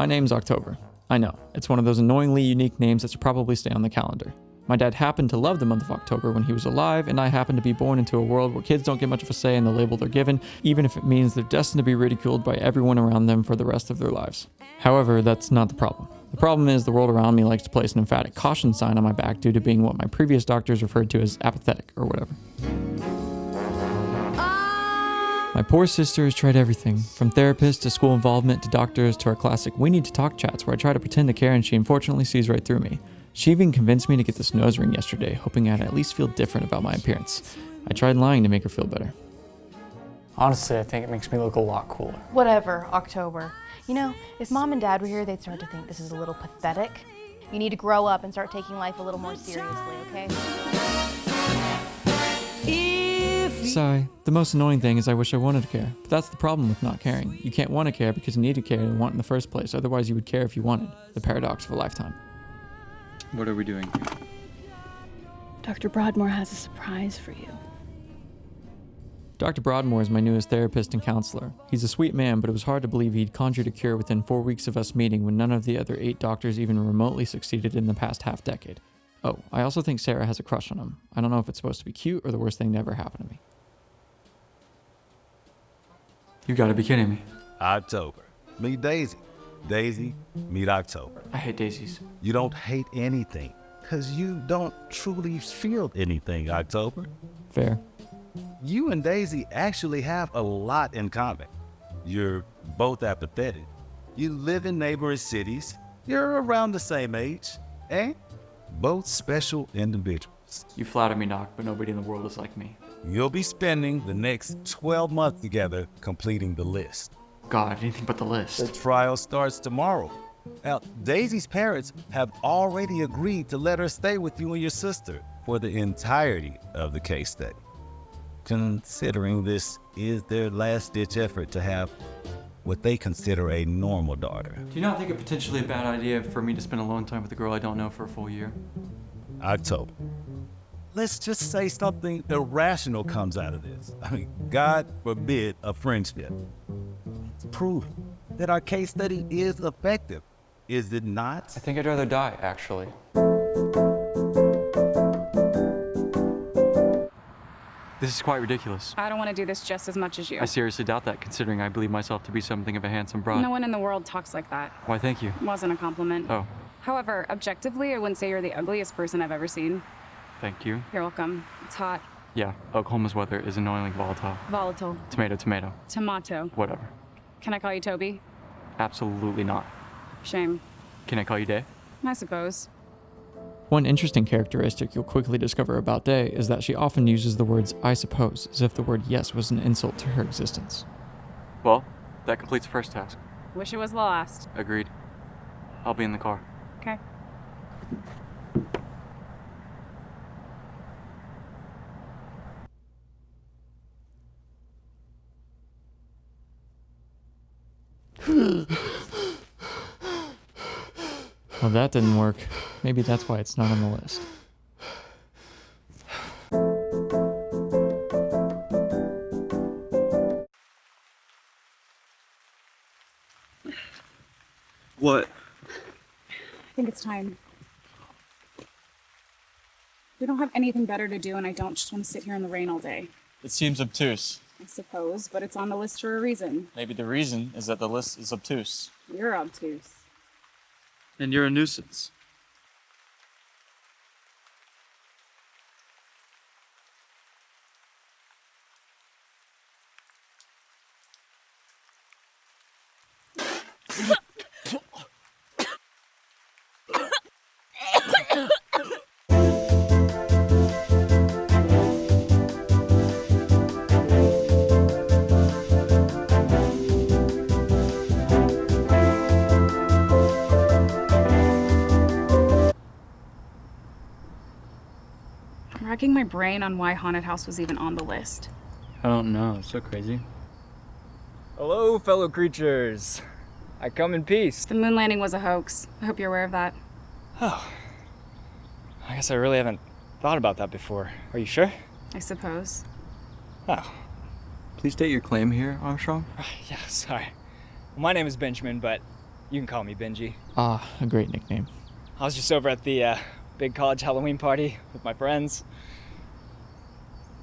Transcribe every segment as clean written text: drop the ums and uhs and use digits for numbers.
My name's October. I know, it's one of those annoyingly unique names that should probably stay on the calendar. My dad happened to love the month of October when he was alive, and I happened to be born into a world where kids don't get much of a say in the label they're given, even if it means they're destined to be ridiculed by everyone around them for the rest of their lives. However, that's not the problem. The problem is the world around me likes to place an emphatic caution sign on my back due to being what my previous doctors referred to as apathetic or whatever. My poor sister has tried everything, from therapists to school involvement to doctors to our classic "we need to talk" chats where I try to pretend to care and she unfortunately sees right through me. She even convinced me to get this nose ring yesterday, hoping I'd at least feel different about my appearance. I tried lying to make her feel better. Honestly, I think it makes me look a lot cooler. Whatever, October. You know, if Mom and Dad were here, they'd start to think this is a little pathetic. You need to grow up and start taking life a little more seriously, okay? Sigh. The most annoying thing is I wish I wanted to care, but that's the problem with not caring. You can't want to care because you need to care and want in the first place, otherwise you would care if you wanted. The paradox of a lifetime. What are we doing here? Dr. Broadmoore has a surprise for you. Dr. Broadmoore is my newest therapist and counselor. He's a sweet man, but it was hard to believe he'd conjured a cure within 4 weeks of us meeting when none of the other 8 doctors even remotely succeeded in the past half-decade. Oh, I also think Sarah has a crush on him. I don't know if it's supposed to be cute or the worst thing to ever happen to me. You gotta be kidding me. October. Meet Daisy. Daisy, meet October. I hate daisies. You don't hate anything, because you don't truly feel anything, October. Fair. You and Daisy actually have a lot in common. You're both apathetic. You live in neighboring cities. You're around the same age. And both special individuals. You flatter me, Doc, but nobody in the world is like me. You'll be spending the next 12 months together completing the list. God, anything but the The list. trial starts tomorrow. Now, Daisy's parents have already agreed to let her stay with you and your sister for the entirety of the case study, considering this is their last-ditch effort to have what they consider a normal daughter. Do you not think it potentially a bad idea for me to spend alone time with a girl I don't know for a full year? October. Let's just say something irrational comes out of this. I mean, God forbid a friendship. It's proof that our case study is effective, is it not? I think I'd rather die, actually. This is quite ridiculous. I don't want to do this just as much as you. I seriously doubt that, considering I believe myself to be something of a handsome broad. No one in the world talks like that. Why, thank you. Wasn't a compliment. Oh, However, objectively, I wouldn't say you're the ugliest person I've ever seen. thank you. You're welcome. It's hot. Yeah, Oklahoma's weather is annoyingly volatile. Volatile. Tomato, tomato. Tomato. Whatever. Can I call you Toby? Absolutely not. Shame. Can I call you Day? I suppose. One interesting characteristic you'll quickly discover about Day is that she often uses the words "I suppose" as if the word "yes" was an insult to her existence. Well, that completes the first task. Wish it was the last. Agreed. I'll be in the car. Okay. Well, that didn't work. Maybe that's why it's not on the list. What? I think it's time. We don't have anything better to do, and I don't just want to sit here in the rain all day. It seems obtuse. I suppose, but it's on the list for a reason. Maybe the reason is that the list is obtuse. You're obtuse. And you're a nuisance. I'm racking my brain on why Haunted House was even on the list. I don't know. It's so crazy. Hello, fellow creatures. I come in peace. The moon landing was a hoax. I hope you're aware of that. Oh. I guess I really haven't thought about that before. Are you sure? I suppose. Oh. Please state your claim here, Armstrong. Yeah, sorry. Well, my name is Benjamin, but You can call me Benjie. Ah, a great nickname. I was just over at the big college Halloween party with my friends.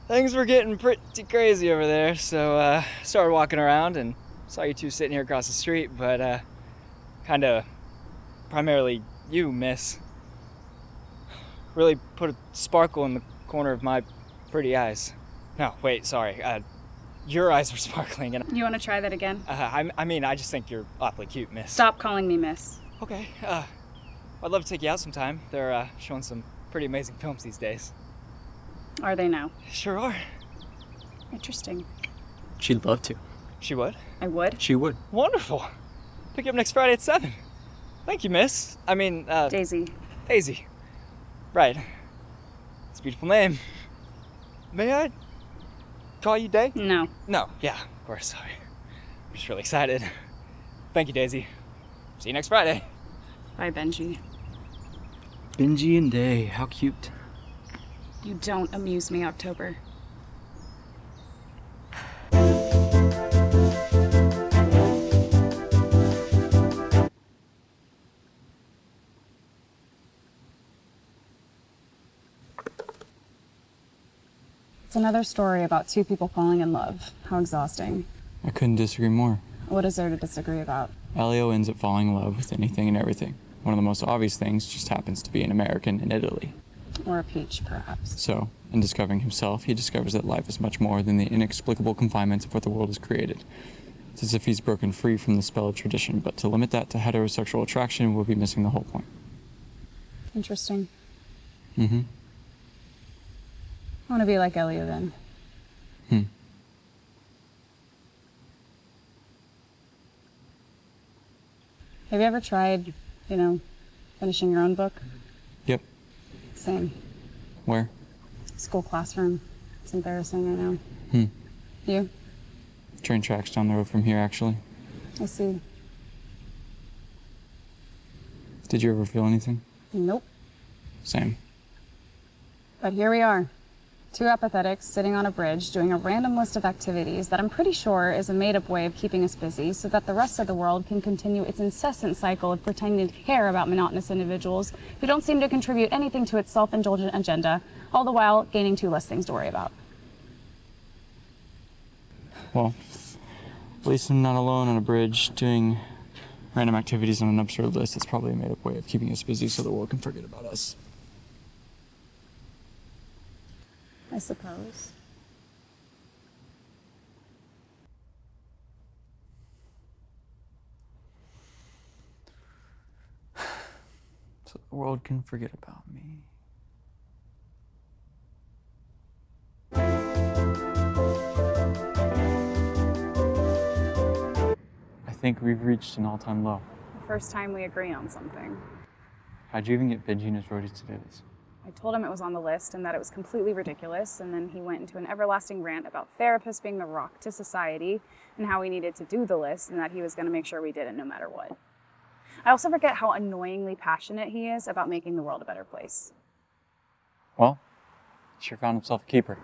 Things were getting pretty crazy over there, so started walking around and saw you two sitting here across the street, but kinda primarily you, miss. Really put a sparkle in the corner of my pretty eyes. No, wait, sorry. Your eyes were sparkling, and You want to try that again? I mean, I just think you're awfully cute, miss. Stop calling me miss. Okay, I'd love to take you out sometime. They're showing some pretty amazing films these days. Are they now? Sure are. Interesting. She'd love to. She would? I would. She would. Wonderful. Pick you up next Friday at 7. Thank you, miss. I mean, Daisy. Daisy. Right. It's a beautiful name. May I call you Day? No. No, yeah, of course, sorry. I'm just really excited. Thank you, Daisy. See you next Friday. Bye, Benjie. Benjie and Day, how cute. You don't amuse me, October. It's another story about two people falling in love. How exhausting. I couldn't disagree more. What is there to disagree about? Elio ends up falling in love with anything and everything. One of the most obvious things just happens to be an American in Italy. Or a peach, perhaps. So, in discovering himself, he discovers that life is much more than the inexplicable confinements of what the world has created. It's as if he's broken free from the spell of tradition, but to limit that to heterosexual attraction will be missing the whole point. Interesting. Mm-hmm. I want to be like Elio then. Have you ever tried, finishing your own book? Yep. Same. Where? School classroom. It's embarrassing, I know. You? Train tracks down the road from here, actually. I see. Did you ever feel anything? Nope. Same. But here we are. Two apathetics sitting on a bridge doing a random list of activities that I'm pretty sure is a made-up way of keeping us busy so that the rest of the world can continue its incessant cycle of pretending to care about monotonous individuals who don't seem to contribute anything to its self-indulgent agenda, all the while gaining two less things to worry about. Well, at least I'm not alone on a bridge doing random activities on an absurd list. It's probably a made-up way of keeping us busy so the world can forget about us. I suppose. So the world can forget about me. I think we've reached an all-time low. The first time we agree on something. How'd you even get Benjie and his roadies to do this? I told him it was on the list and that it was completely ridiculous, and then he went into an everlasting rant about therapists being the rock to society and how we needed to do the list and that he was going to make sure we did it no matter what. I also forget how annoyingly passionate he is about making the world a better place. Well, he sure found himself a keeper.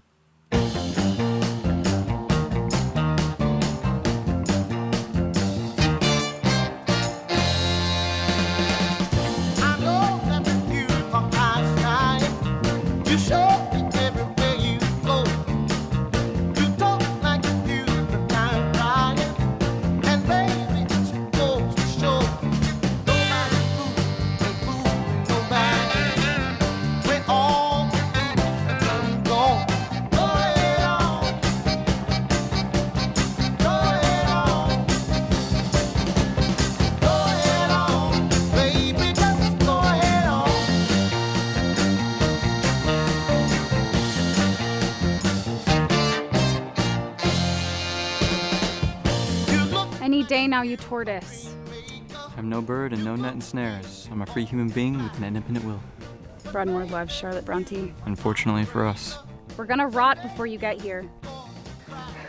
Any day now, you tortoise. I'm no bird and no net and snares. I'm a free human being with an independent will. Broadmoore loves Charlotte Bronte. Unfortunately for us. We're gonna rot before you get here.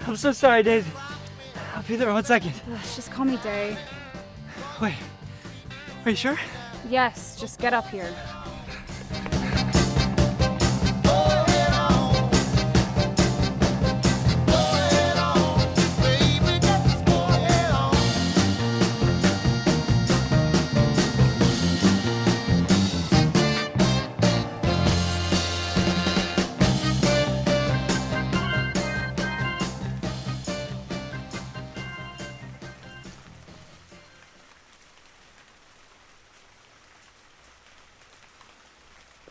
I'm so sorry, Daisy. I'll be there in 1 second. Ugh, just call me Day. Wait, are you sure? Yes, just get up here.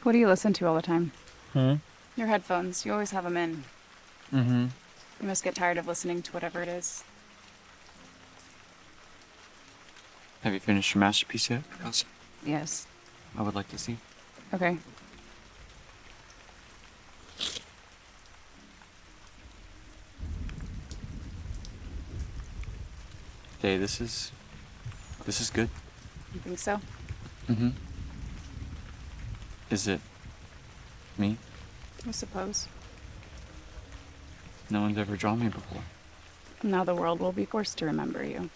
What do you listen to all the time? Hmm? Your headphones. You always have them in. Mm-hmm. You must get tired of listening to whatever it is. Have you finished your masterpiece yet, Kelsey? Yes. I would like to see. Okay. Hey, this is good. You think so? Mm-hmm. Is it me? I suppose. No one's ever drawn me before. Now the world will be forced to remember you.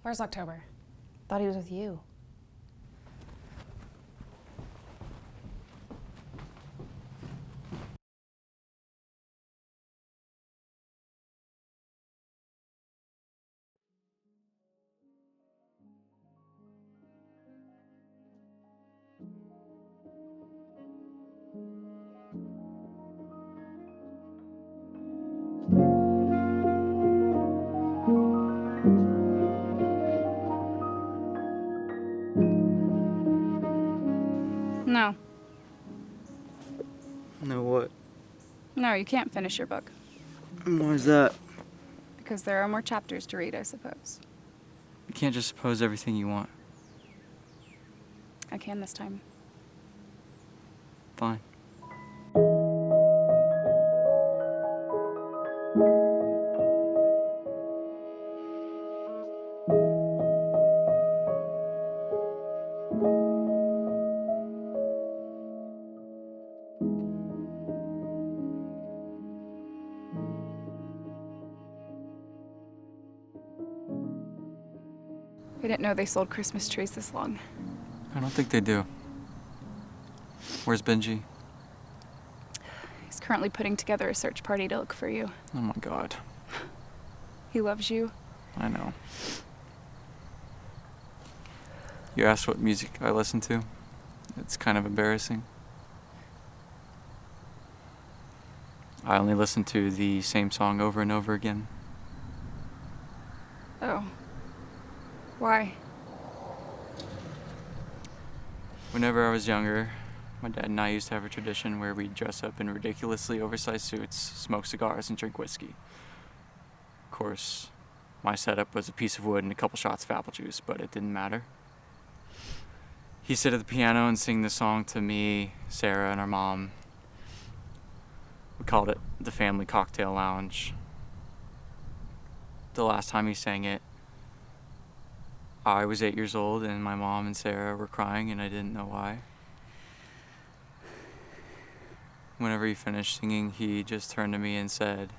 Where's October? Thought he was with you. No. No, what? No, you can't finish your book. Why is that? Because there are more chapters to read, I suppose. You can't just suppose everything you want. I can this time. Fine. I didn't know they sold Christmas trees this long. I don't think they do. Where's Benjie? He's currently putting together a search party to look for you. Oh my god. He loves you. I know. You asked what music I listen to? It's kind of embarrassing. I only listen to the same song over and over again. Oh. Why? Whenever I was younger, my dad and I used to have a tradition where we'd dress up in ridiculously oversized suits, smoke cigars, and drink whiskey. Of course, my setup was a piece of wood and a couple shots of apple juice, but it didn't matter. He'd sit at the piano and sing the song to me, Sarah, and our mom. We called it the Family Cocktail Lounge. The last time he sang it, I was 8 years old and my mom and Sarah were crying and I didn't know why. Whenever he finished singing, he just turned to me and said,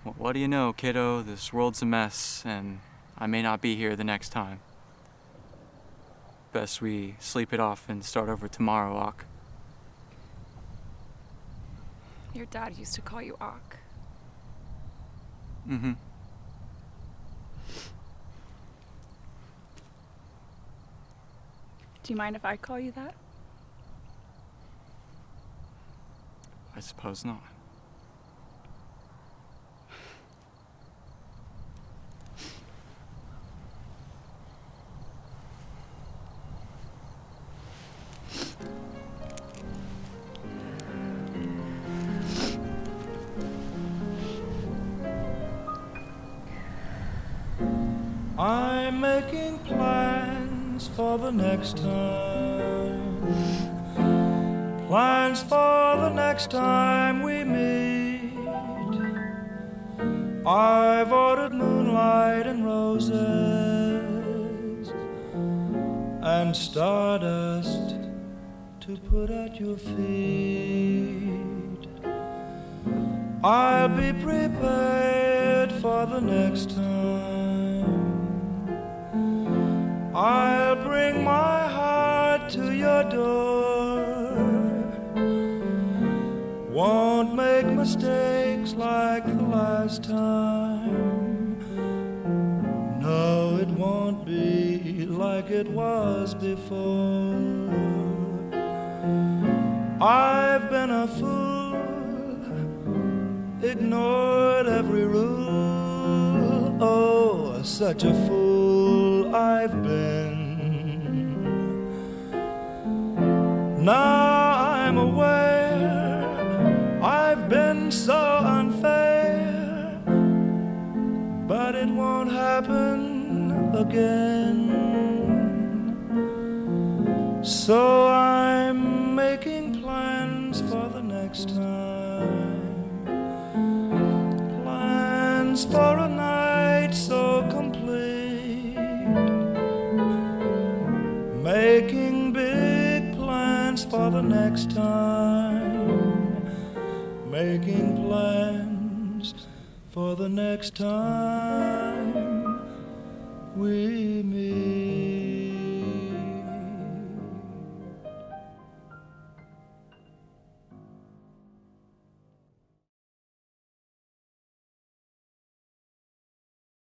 "What do you know, kiddo? This world's a mess and I may not be here the next time. Best we sleep it off and start over tomorrow, Ock." Your dad used to call you Ock. Mm-hmm. Do you mind if I call you that? I suppose not. I'm making plans for the next time. Plans for the next time we meet. I've ordered moonlight and roses and stardust to put at your feet. I'll be prepared for the next time. I'll bring my heart to your door won't be like it was before. I've been a fool, ignored every rule. Oh, such a fool I've been. Now I'm aware I've been so unfair, but it won't happen again. So I'm making plans for the next time, plans for a night so complete, making big plans for the next time, making plans for the next time we meet.